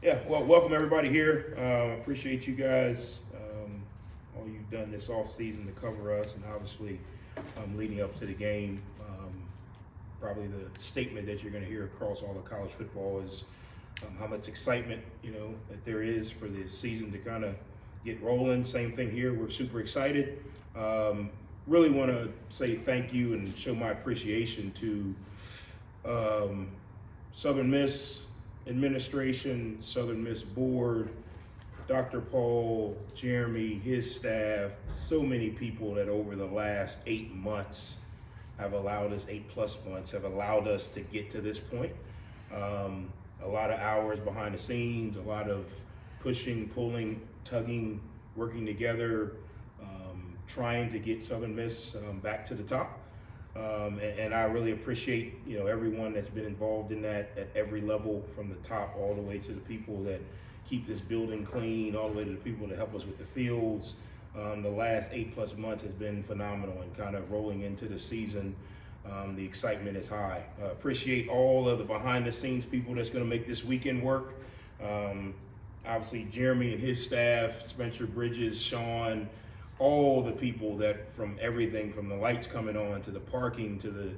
Yeah, well, welcome everybody here. Appreciate you guys, all you've done this off season to cover us, and obviously leading up to the game. Probably the statement that you're going to hear across all of college football is how much excitement that there is for the season to kind of get rolling. Same thing here. We're super excited. Really want to say thank you and show my appreciation to Southern Miss administration, Southern Miss board, Dr. Paul, Jeremy, his staff, so many people that over the last 8 months have allowed us, 8+ months, have allowed us to get to this point. A lot of hours behind the scenes, a lot of pushing, pulling, tugging, working together, trying to get Southern Miss back to the top. And I really appreciate everyone that's been involved in that at every level, from the top all the way to the people that keep this building clean, all the way to the people that help us with the fields. The last 8+ months has been phenomenal, and kind of rolling into the season, the excitement is high. Appreciate all of the behind the scenes people that's going to make this weekend work. Obviously Jeremy and his staff, Spencer Bridges, Sean, all the people that, from everything from the lights coming on to the parking to the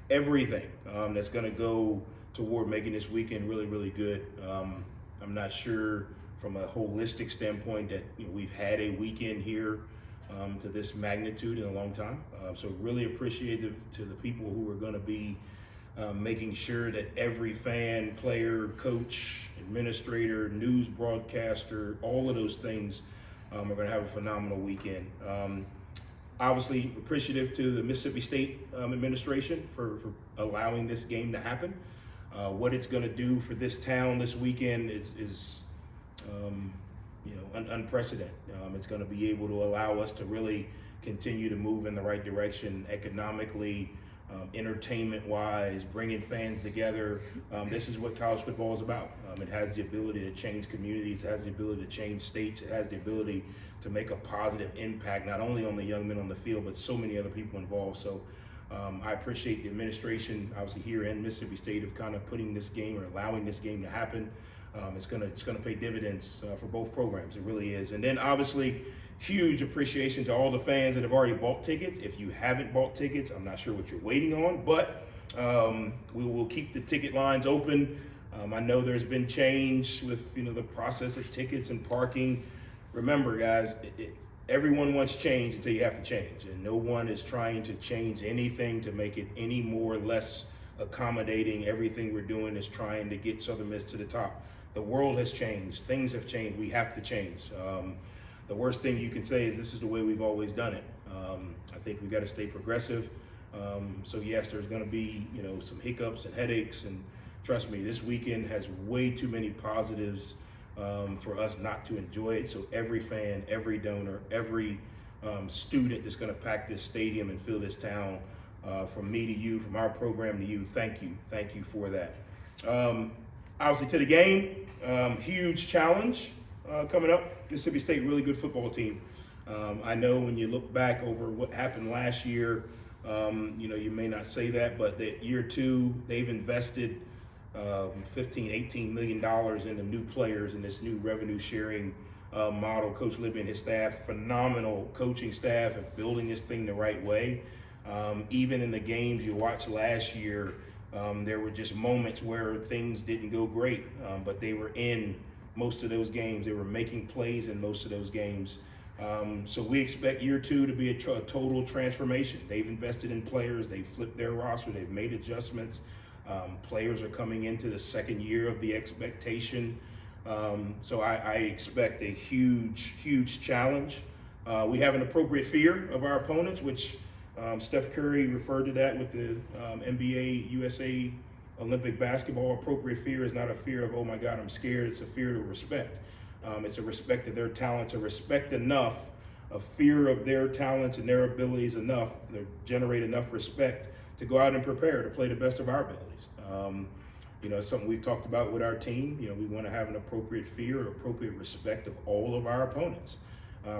everything that's going to go toward making this weekend really, really good. I'm not sure from a holistic standpoint that we've had a weekend here to this magnitude in a long time. So really appreciative to the people who are going to be making sure that every fan, player, coach, administrator, news broadcaster, all of those things are going to have a phenomenal weekend. Obviously appreciative to the Mississippi State administration for allowing this game to happen. What it's going to do for this town this weekend is unprecedented. It's going to be able to allow us to really continue to move in the right direction economically, entertainment-wise, bringing fans together. This is what college football is about. It has the ability to change communities, it has the ability to change states, it has the ability to make a positive impact, not only on the young men on the field, but so many other people involved. So I appreciate the administration, obviously here in Mississippi State, of kind of putting this game or allowing this game to happen. It's gonna pay dividends for both programs. It really is. And then obviously, huge appreciation to all the fans that have already bought tickets. If you haven't bought tickets, I'm not sure what you're waiting on, but we will keep the ticket lines open. I know there's been change with the process of tickets and parking. Remember, guys, everyone wants change until you have to change, and no one is trying to change anything to make it any more or less accommodating. Everything we're doing is trying to get Southern Miss to the top. The world has changed. Things have changed. We have to change. The worst thing you can say is this is the way we've always done it. I think we got to stay progressive. So yes, there's going to be some hiccups and headaches, and trust me, this weekend has way too many positives for us not to enjoy it. So every fan, every donor, every student that's going to pack this stadium and fill this town, from me to you, from our program to you, thank you for that. Obviously to the game, huge challenge coming up. Mississippi State, really good football team. I know when you look back over what happened last year, you may not say that, but that year two, they've invested $15-18 million into new players in this new revenue sharing model. Coach Libby and his staff, phenomenal coaching staff, at building this thing the right way. Even in the games you watched last year, there were just moments where things didn't go great, but they were in most of those games. They were making plays in most of those games. So we expect year two to be a total transformation. They've invested in players, they've flipped their roster, they've made adjustments. Players are coming into the second year of the expectation. So I expect a huge challenge. We have an appropriate fear of our opponents, which Steph Curry referred to that with the NBA, USA, Olympic basketball. Appropriate fear is not a fear of, oh my God, I'm scared. It's a fear of respect. It's a respect of their talents, a respect enough, a fear of their talents and their abilities enough to generate enough respect to go out and prepare to play the best of our abilities. It's something we've talked about with our team. We want to have an appropriate fear, appropriate respect of all of our opponents,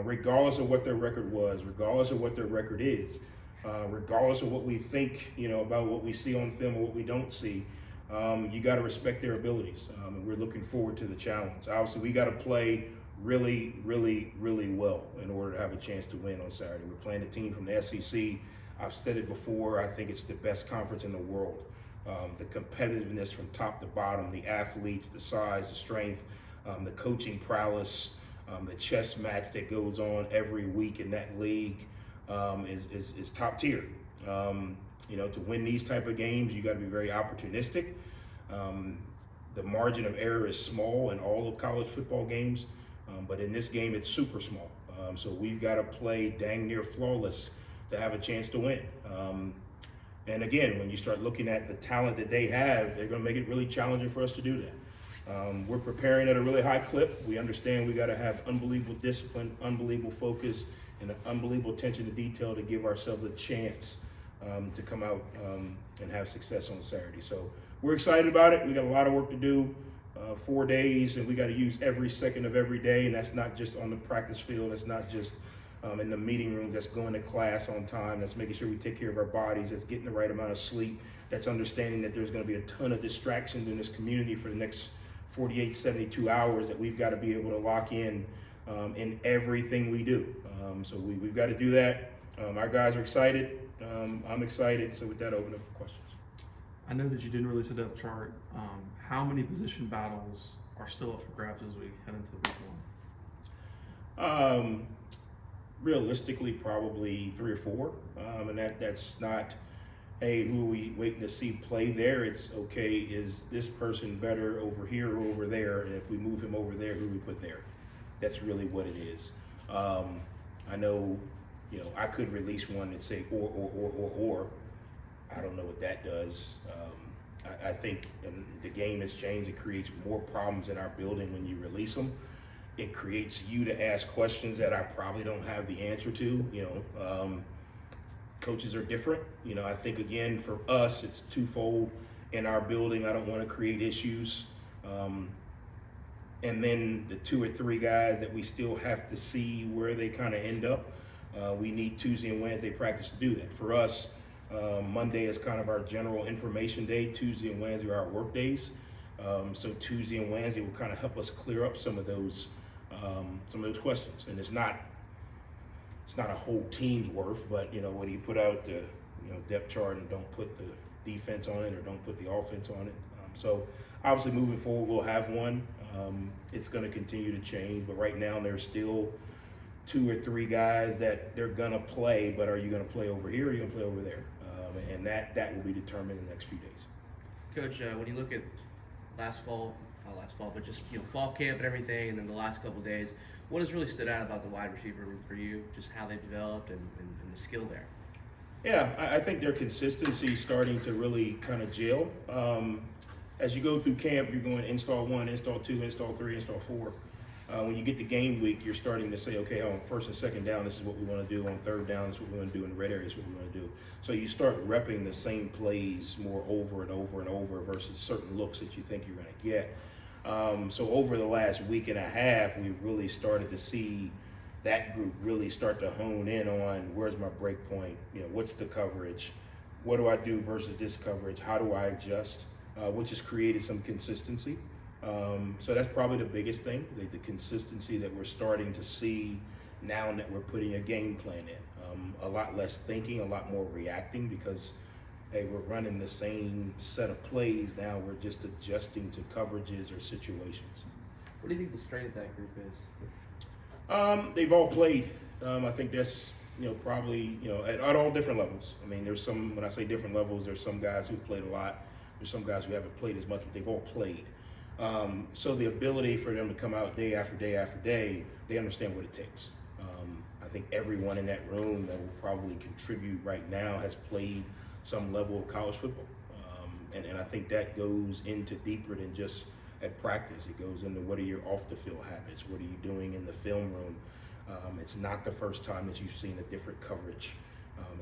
regardless of what their record was, regardless of what their record is, regardless of what we think, about what we see on film or what we don't see. you got to respect their abilities, and we're looking forward to the challenge. Obviously, we got to play really, really, really well in order to have a chance to win on Saturday. We're playing a team from the SEC. I've said it before, I think it's the best conference in the world. The competitiveness from top to bottom, the athletes, the size, the strength, the coaching prowess, the chess match that goes on every week in that league is top tier. To win these type of games, you got to be very opportunistic. The margin of error is small in all of college football games, but in this game, it's super small. So we've got to play dang near flawless to have a chance to win. And again, when you start looking at the talent that they have, they're going to make it really challenging for us to do that. We're preparing at a really high clip. We understand we got to have unbelievable discipline, unbelievable focus, and an unbelievable attention to detail to give ourselves a chance to come out and have success on Saturday. So we're excited about it. We got a lot of work to do, 4 days, and we got to use every second of every day. And that's not just on the practice field. That's not just in the meeting room. That's going to class on time. That's making sure we take care of our bodies. That's getting the right amount of sleep. That's understanding that there's going to be a ton of distractions in this community for the next 48, 72 hours that we've got to be able to lock in everything we do. So we've got to do that. Our guys are excited. I'm excited. So with that, open up for questions. I know that you didn't release a depth chart. How many position battles are still up for grabs as we head into week one? Realistically, probably 3 or 4. And that's not, hey, who are we waiting to see play there? It's, okay, is this person better over here or over there? And if we move him over there, who do we put there? That's really what it is. I know, I could release one and say or. I don't know what that does. I think the game has changed. It creates more problems in our building when you release them. It creates you to ask questions that I probably don't have the answer to. Coaches are different. I think, again, for us, it's twofold. In our building, I don't want to create issues. And then the 2 or 3 guys that we still have to see where they kind of end up. We need Tuesday and Wednesday practice to do that. For us, Monday is kind of our general information day. Tuesday and Wednesday are our work days. So Tuesday and Wednesday will kind of help us clear up some of those questions. And it's not a whole team's worth, but when you put out the depth chart and don't put the defense on it or don't put the offense on it. So obviously moving forward, we'll have one. It's going to continue to change, but right now there's still 2 or 3 guys that they're going to play, but are you going to play over here or are you going to play over there? And that will be determined in the next few days. Coach, when you look at fall, but just fall camp and everything, and then the last couple of days, what has really stood out about the wide receiver room for you, just how they've developed and the skill there? Yeah, I think their consistency is starting to really kind of gel. As you go through camp, you're going install 1, install 2, install 3, install 4. When you get to game week, you're starting to say, okay, on 1st and 2nd down, this is what we want to do. On 3rd down, this is what we want to do. In the red area, this is what we want to do. So you start repping the same plays more over and over and over versus certain looks that you think you're going to get. So over the last week and a half, we've really started to see that group really start to hone in on where's my break point, what's the coverage, what do I do versus this coverage, how do I adjust, which has created some consistency. So that's probably the biggest thing, the consistency that we're starting to see now that we're putting a game plan in. A lot less thinking, a lot more reacting because, hey, we're running the same set of plays now. We're just adjusting to coverages or situations. What do you think the strength of that group is? They've all played. I think that's, probably, at all different levels. I mean, there's some, when I say different levels, there's some guys who've played a lot. There's some guys who haven't played as much, but they've all played. So the ability for them to come out day after day after day, they understand what it takes. I think everyone in that room that will probably contribute right now has played some level of college football. And I think that goes into deeper than just at practice. It goes into what are your off the field habits? What are you doing in the film room? It's not the first time that you've seen a different coverage.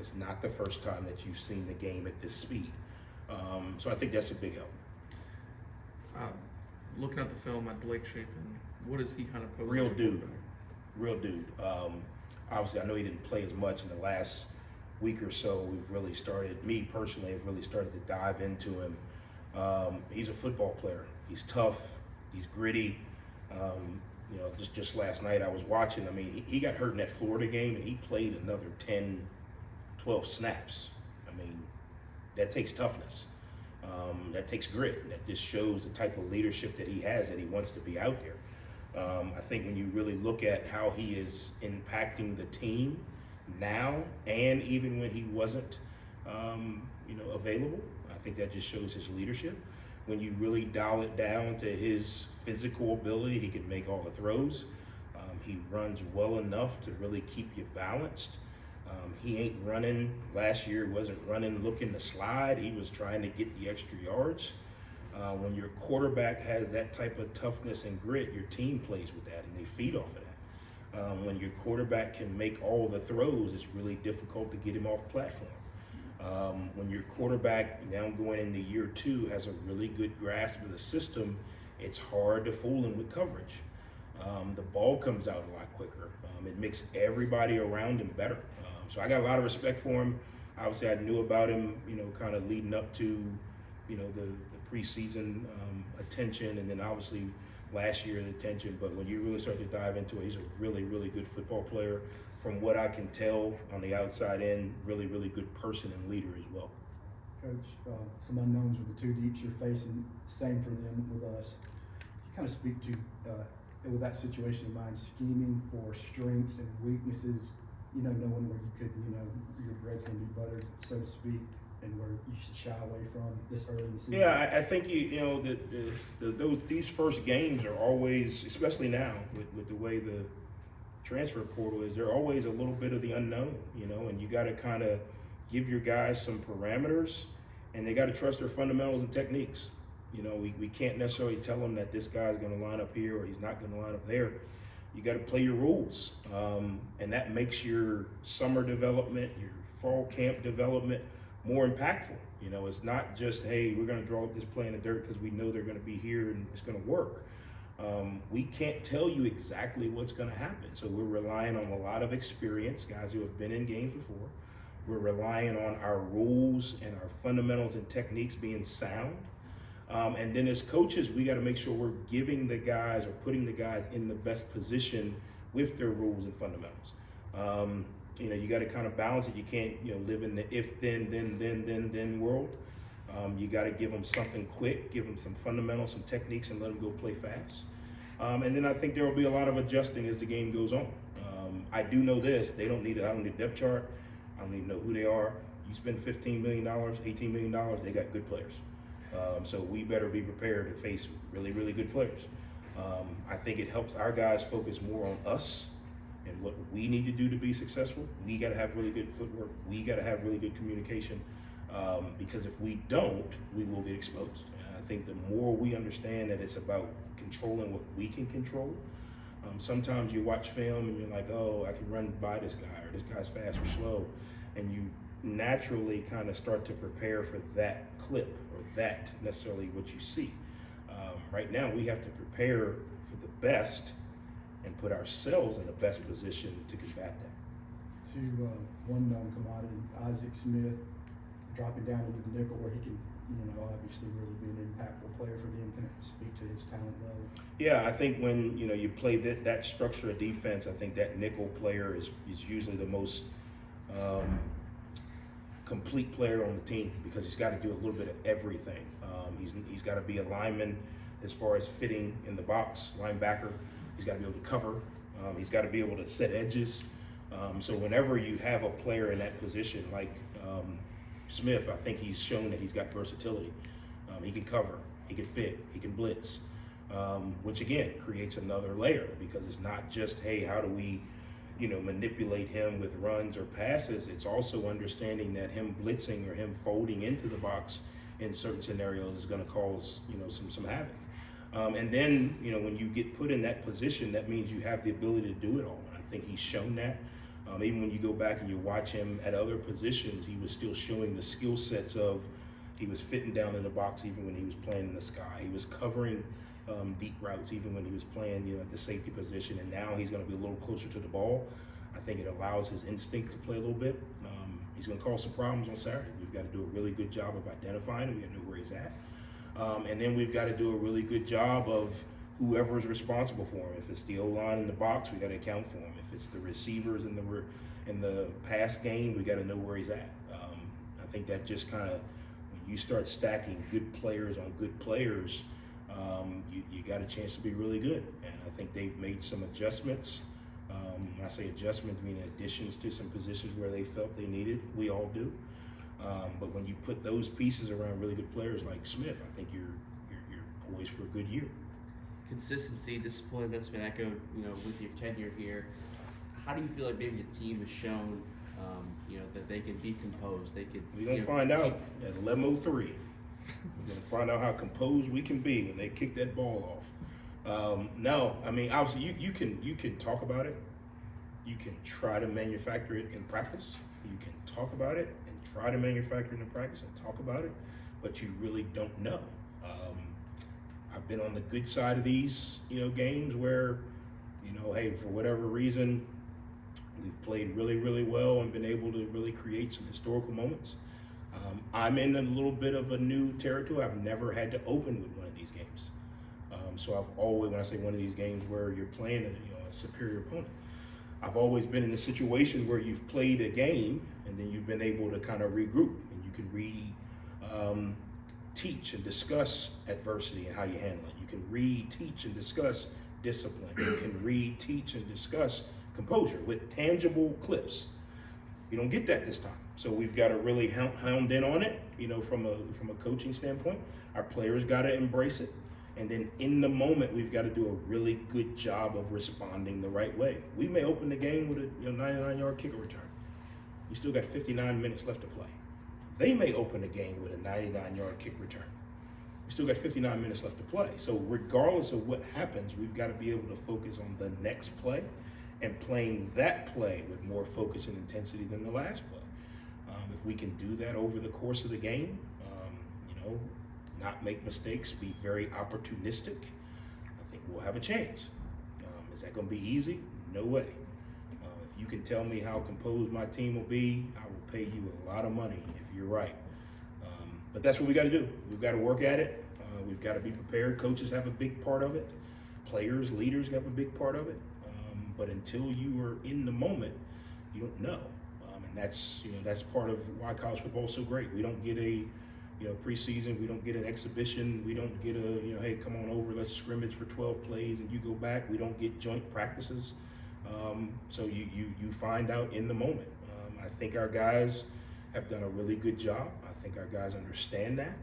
It's not the first time that you've seen the game at this speed. So I think that's a big help. Looking at the film at Blake Shapen, what is he kind of posing? Real dude. Obviously, I know he didn't play as much in the last week or so. We've really started, me personally, have really started to dive into him. He's a football player. He's tough. He's gritty. Just last night I was watching. I mean, he got hurt in that Florida game, and he played another 10, 12 snaps. I mean, that takes toughness. That takes grit. That just shows the type of leadership that he has, that he wants to be out there. I think when you really look at how he is impacting the team now, and even when he wasn't, available, I think that just shows his leadership. When you really dial it down to his physical ability, he can make all the throws. He runs well enough to really keep you balanced. He ain't running, last year wasn't running looking to slide. He was trying to get the extra yards. When your quarterback has that type of toughness and grit, your team plays with that and they feed off of that. When your quarterback can make all the throws, it's really difficult to get him off platform. When your quarterback, now going into year 2, has a really good grasp of the system, it's hard to fool him with coverage. The ball comes out a lot quicker. It makes everybody around him better. So I got a lot of respect for him. Obviously, I knew about him, kind of leading up to, the preseason attention, and then obviously last year the attention. But when you really start to dive into it, he's a really, really good football player. From what I can tell on the outside in, really, really good person and leader as well. Coach, some unknowns with the 2 deeps you're facing, same for them with us. You kind of speak to, with that situation in mind, scheming for strengths and weaknesses, knowing where you could, your bread's going to be buttered, so to speak, and where you should shy away from this early in the season? Yeah, I think these first games are always, especially now with the way the transfer portal is, they're always a little bit of the unknown, and you got to kind of give your guys some parameters, and they got to trust their fundamentals and techniques. We can't necessarily tell them that this guy's going to line up here or he's not going to line up there. You got to play your rules, and that makes your summer development, your fall camp development more impactful. It's not just, hey, we're going to draw up this play in the dirt because we know they're going to be here and it's going to work. We can't tell you exactly what's going to happen. So we're relying on a lot of experience, guys who have been in games before. We're relying on our rules and our fundamentals and techniques being sound. And then as coaches, we got to make sure we're giving the guys or putting the guys in the best position with their rules and fundamentals. You got to kind of balance it. You can't, live in the if, then world. You got to give them something quick, give them some fundamentals, some techniques, and let them go play fast. And then I think there will be a lot of adjusting as the game goes on. I do know this: I don't need a depth chart. I don't need to know who they are. You spend $15 million, $18 million, they got good players. So we better be prepared to face really, really good players. I think it helps our guys focus more on us and what we need to do to be successful. We got to have really good footwork. We got to have really good communication. Because if we don't, we will get exposed. And I think the more we understand that it's about controlling what we can control. Sometimes you watch film and you're like, oh, I can run by this guy, or this guy's fast or slow. And you naturally kind of start to prepare for that clip or that necessarily what you see. Right now, we have to prepare for the best and put ourselves in the best position to combat that. To one known commodity, Isaac Smith, dropping down into the nickel where he can, obviously really be an impactful player for them. Can it speak to his talent level? Yeah, I think when, you play that structure of defense, I think that nickel player is usually the most complete player on the team because he's got to do a little bit of everything. He's got to be a lineman as far as fitting in the box, linebacker. He's got to be able to cover. He's got to be able to set edges. So whenever you have a player in that position like Smith, I think he's shown that he's got versatility. He can cover, he can fit, he can blitz, which again creates another layer because it's not just, hey, how do we, manipulate him with runs or passes? It's also understanding that him blitzing or him folding into the box in certain scenarios is going to cause, some havoc. And then, when you get put in that position, that means you have the ability to do it all. And I think he's shown that. Even when you go back and you watch him at other positions, he was still showing the skill sets of, he was fitting down in the box even when he was playing in the sky. He was covering deep routes even when he was playing, at the safety position. And now he's going to be a little closer to the ball. I think it allows his instinct to play a little bit. He's going to cause some problems on Saturday. We've got to do a really good job of identifying him. We got to know where he's at. And then we've got to do a really good job of whoever is responsible for them. If it's the O-line in the box, we got to account for him. If it's the receivers in the pass game, we got to know where he's at. I think that just kind of, when you start stacking good players on good players, you got a chance to be really good. And I think they've made some adjustments. When I say adjustments, I mean additions to some positions where they felt they needed. We all do. But when you put those pieces around really good players like Smith, I think you're poised for a good year. Consistency, discipline, that's been echoed, with your tenure here. How do you feel like maybe the team has shown, that they can be composed? We're going to find out at 11:03. We're going to find out how composed we can be when they kick that ball off. No, I mean, obviously you can talk about it. You can try to manufacture it in practice. You can talk about it and try to manufacture it in practice and talk about it, but you really don't know. I've been on the good side of these, games where, hey, for whatever reason, we've played really, really well and been able to really create some historical moments. I'm in a little bit of a new territory. I've never had to open with one of these games. So I've always, when I say one of these games where you're playing a superior opponent, I've always been in a situation where you've played a game and then you've been able to kind of regroup and you can teach and discuss adversity and how you handle it. You can teach and discuss discipline. You can teach and discuss composure with tangible clips. You don't get that this time. So we've got to really hound in on it, from a coaching standpoint. Our players got to embrace it. And then in the moment, we've got to do a really good job of responding the right way. We may open the game with a 99-yard kicker return. We still got 59 minutes left to play. They may open the game with a 99-yard kick return. We still got 59 minutes left to play. So regardless of what happens, we've got to be able to focus on the next play and playing that play with more focus and intensity than the last play. If we can do that over the course of the game, not make mistakes, be very opportunistic, I think we'll have a chance. Is that going to be easy? No way. If you can tell me how composed my team will be, I will pay you a lot of money if you're right. But that's what we got to do. We've got to work at it. We've got to be prepared. Coaches have a big part of it. Players, leaders have a big part of it. But until you are in the moment, you don't know. And that's part of why college football is so great. We don't get a preseason, we don't get an exhibition, we don't get a, hey, come on over, let's scrimmage for 12 plays and you go back. We don't get joint practices. So you find out in the moment. I think our guys have done a really good job. I think our guys understand that.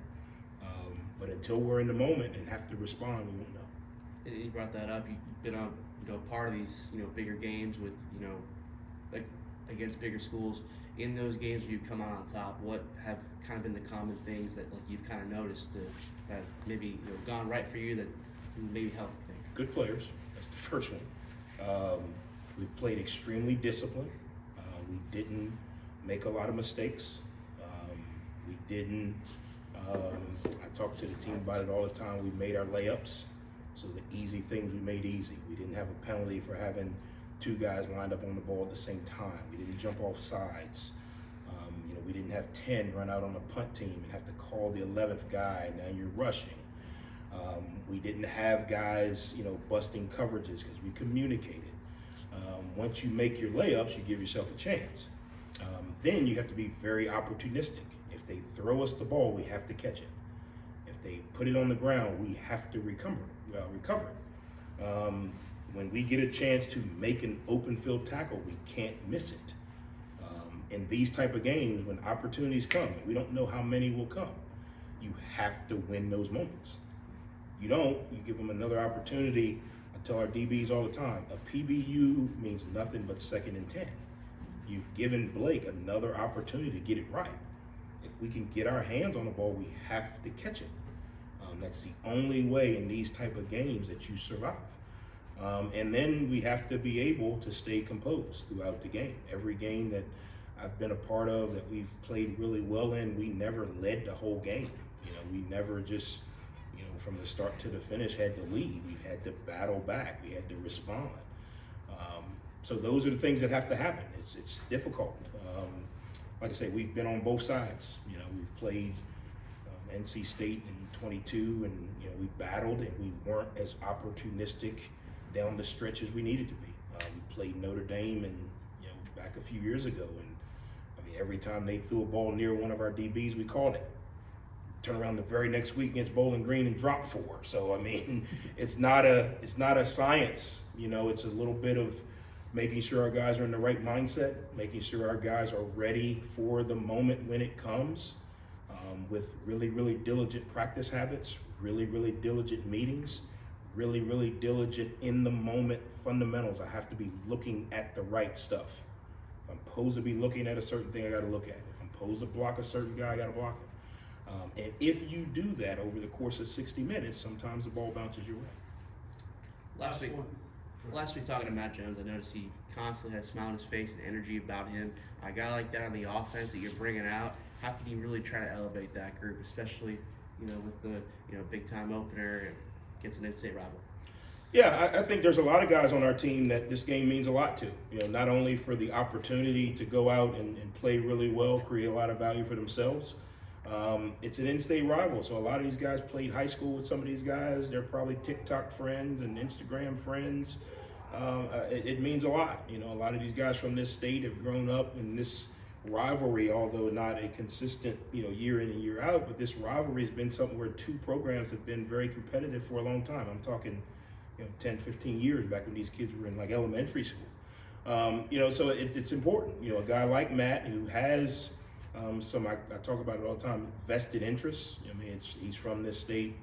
But until we're in the moment and have to respond, we won't know. You brought that up. You've been on, part of these, bigger games with, like against bigger schools. In those games where you come out on top, what have kind of been the common things that you've kind of noticed that maybe gone right for you that maybe helped? Good players. That's the first one. We've played extremely disciplined. We didn't make a lot of mistakes. We didn't. I talk to the team about it all the time. We made our layups, so the easy things we made easy. We didn't have a penalty for having two guys lined up on the ball at the same time. We didn't jump off sides. We didn't have 10 run out on the punt team and have to call the 11th guy, and now you're rushing. We didn't have guys, busting coverages because we communicated. Once you make your layups, you give yourself a chance. Then you have to be very opportunistic. If they throw us the ball, we have to catch it. If they put it on the ground, we have to recover it. When we get a chance to make an open field tackle, we can't miss it. In these type of games, when opportunities come, we don't know how many will come, you have to win those moments. You don't, you give them another opportunity. I tell our DBs all the time, a PBU means nothing but 2nd and 10. You've given Blake another opportunity to get it right. If we can get our hands on the ball, we have to catch it. That's the only way in these type of games that you survive. And then we have to be able to stay composed throughout the game. Every game that I've been a part of that we've played really well in, we never led the whole game. We never just, from the start to the finish had to lead. We've had to battle back. We had to respond. So those are the things that have to happen. It's difficult. Like I say, we've been on both sides. We've played NC State in 22, and we battled, and we weren't as opportunistic down the stretch as we needed to be. We played Notre Dame, and back a few years ago, and I mean, every time they threw a ball near one of our DBs, we called it. Turn around the very next week against Bowling Green and drop 4. So I mean, it's not a science. It's a little bit of making sure our guys are in the right mindset, making sure our guys are ready for the moment when it comes, with really, really diligent practice habits, really, really diligent meetings, really, really diligent in the moment fundamentals. I have to be looking at the right stuff. If I'm supposed to be looking at a certain thing, I got to look at it. If I'm supposed to block a certain guy, I got to block him. And if you do that over the course of 60 minutes, sometimes the ball bounces your way. Last week talking to Matt Jones, I noticed he constantly has a smile on his face and energy about him. A guy like that on the offense that you're bringing out, how can you really try to elevate that group, especially with the big time opener against an in-state rival? Yeah, I think there's a lot of guys on our team that this game means a lot to. Not only for the opportunity to go out and play really well, create a lot of value for themselves. It's an in-state rival, so a lot of these guys played high school with some of these guys. They're probably TikTok friends and Instagram friends. It means a lot. A lot of these guys from this state have grown up in this rivalry, although not a consistent, year in and year out. But this rivalry has been something where two programs have been very competitive for a long time. I'm talking, 10, 15 years back when these kids were in like elementary school. So it's important. A guy like Matt who has I talk about it all the time, vested interests. He's from this state.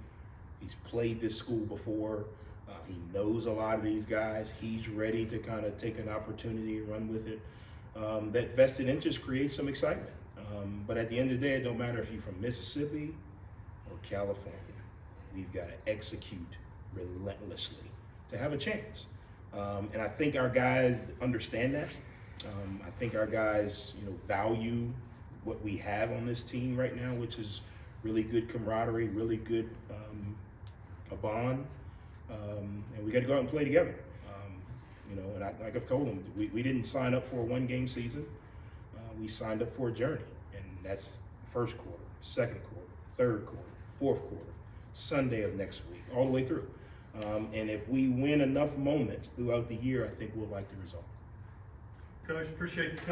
He's played this school before. He knows a lot of these guys. He's ready to kind of take an opportunity and run with it. That vested interest creates some excitement. But at the end of the day, it don't matter if you're from Mississippi or California. We've got to execute relentlessly to have a chance. And I think our guys understand that. I think our guys, value what we have on this team right now, which is really good camaraderie, really good a bond, and we got to go out and play together. And like I've told them, we didn't sign up for a one-game season. We signed up for a journey, and that's first quarter, second quarter, third quarter, fourth quarter, Sunday of next week, all the way through. And if we win enough moments throughout the year, I think we'll like the result. Coach, appreciate the